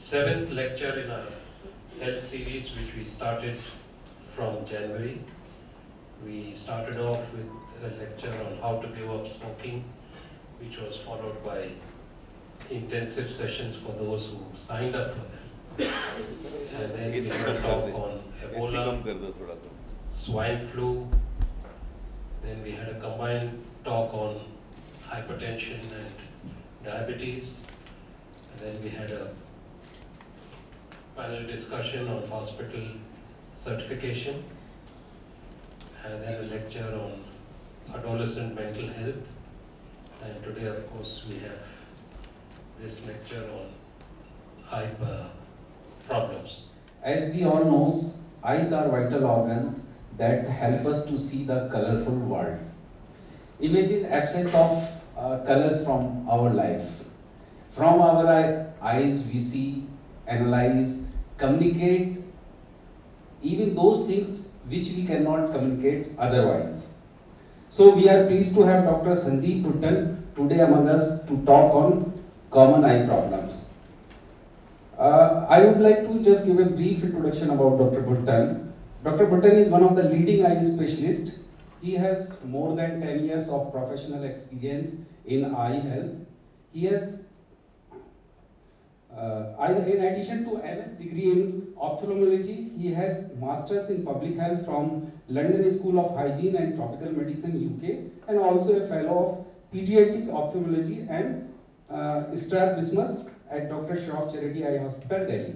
seventh lecture in our health series, which we started from January. We started off with a lecture on how to give up smoking, which was followed by intensive sessions for those who signed up for them. And then we had a talk on Ebola, swine flu. Then we had a combined talk on hypertension and diabetes. And then we had a panel discussion on hospital certification. And then a lecture on adolescent mental health. And today, of course, we have this lecture on eye problems. As we all know, eyes are vital organs that help us to see the colorful world. Imagine absence of colors from our life. From our eyes we see, analyze, communicate, even those things which we cannot communicate otherwise. So we are pleased to have Dr. Sandeep Bhuttan today among us to talk on common eye problems. I would like to just give a brief introduction about Dr. Bhuttan. Dr. Bhuttan is one of the leading eye specialists. He has more than 10 years of professional experience in eye health. He has, in addition to MS degree in ophthalmology, he has Masters in Public Health from London School of Hygiene and Tropical Medicine, UK, and also a Fellow of Pediatric Ophthalmology and Strabismus at Dr. Shroff Charity Eye Hospital, Delhi.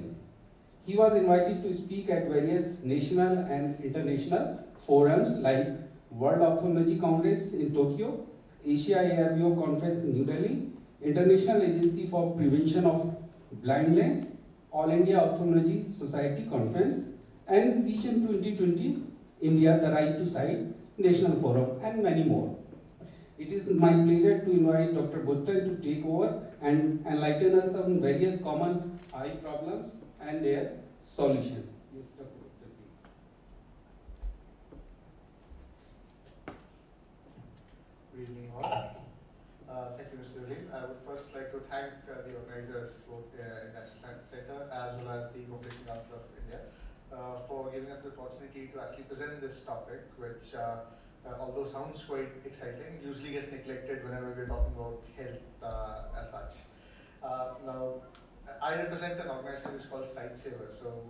He was invited to speak at various national and international forums like World Ophthalmology Congress in Tokyo, Asia ARVO Conference in New Delhi, International Agency for Prevention of Blindness, All India Ophthalmology Society Conference, and Vision 2020 India, the Right to Sight National Forum, and many more. It is my pleasure to invite Dr. Bhuttan to take over and enlighten us on various common eye problems and their solution. Yes, Dr. Bhuttan, please. Good evening all. Thank you, Mr. Lil. I would first like to thank the organizers, both National Science Center as well as the Cooperation Council of India, for giving us the opportunity to actually present this topic, which although sounds quite exciting, usually gets neglected whenever we're talking about health as such. Now, I represent an organization which is called Sightsavers. So,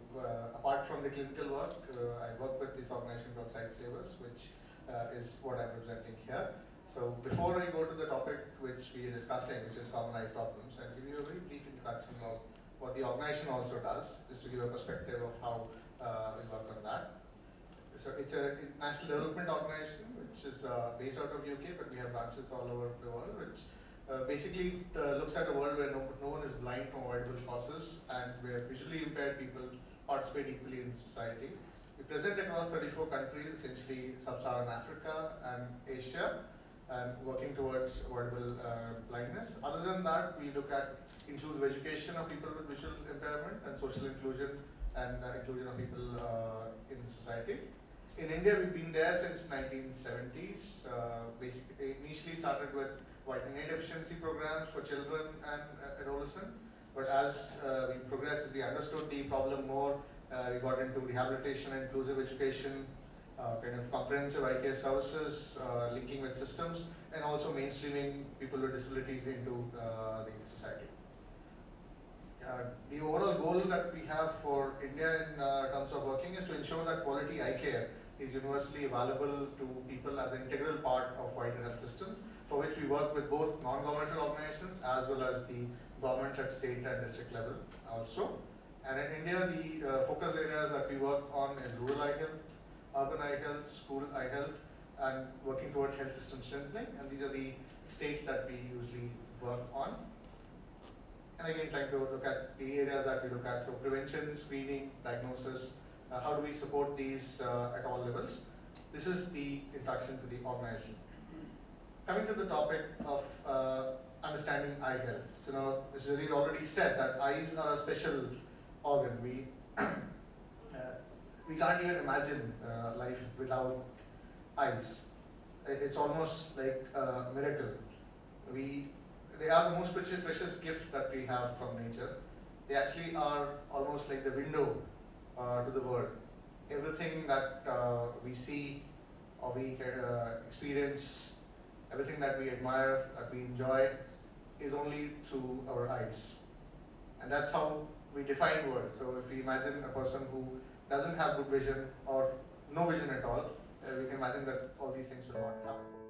apart from the clinical work, I work with this organization called Sightsavers, which is what I'm representing here. So, before I go to the topic which we are discussing, which is common eye problems, I'll give you a very brief introduction of what the organization also does, just to give a perspective of how we work on that. So it's an international development organization which is based out of UK, but we have branches all over the world, which basically looks at a world where no one is blind from avoidable causes and where visually impaired people participate equally in society. We present across 34 countries, essentially Sub-Saharan Africa and Asia, and working towards avoidable blindness. Other than that, we look at inclusive education of people with visual impairment and social inclusion and inclusion of people in society. In India, we've been there since 1970s. Basically, initially started with vitamin A deficiency programs for children and adolescents. But as we progressed, we understood the problem more. We got into rehabilitation and inclusive education, kind of comprehensive eye care services, linking with systems, and also mainstreaming people with disabilities into the society. The overall goal that we have for India in terms of working is to ensure that quality eye care is universally available to people as an integral part of wider health system, for which we work with both non-governmental organizations as well as the governments at state and district level also. And in India, the focus areas that we work on is rural eye health, urban eye health, school eye health, and working towards health system strengthening. And these are the states that we usually work on. And again, trying to look at the areas that we look at, so prevention, screening, diagnosis, how do we support these at all levels. This is the introduction to the organization. Coming to the topic of understanding eye health. So now, Mr. Lee already said that eyes are a special organ. We can't even imagine life without eyes. It's almost like a miracle. They are the most precious gift that we have from nature. They actually are almost like the window to the world. Everything that we see or we can experience, everything that we admire, that we enjoy, is only through our eyes. And that's how we define world. So if we imagine a person who doesn't have good vision or no vision at all, we can imagine that all these things will not happen.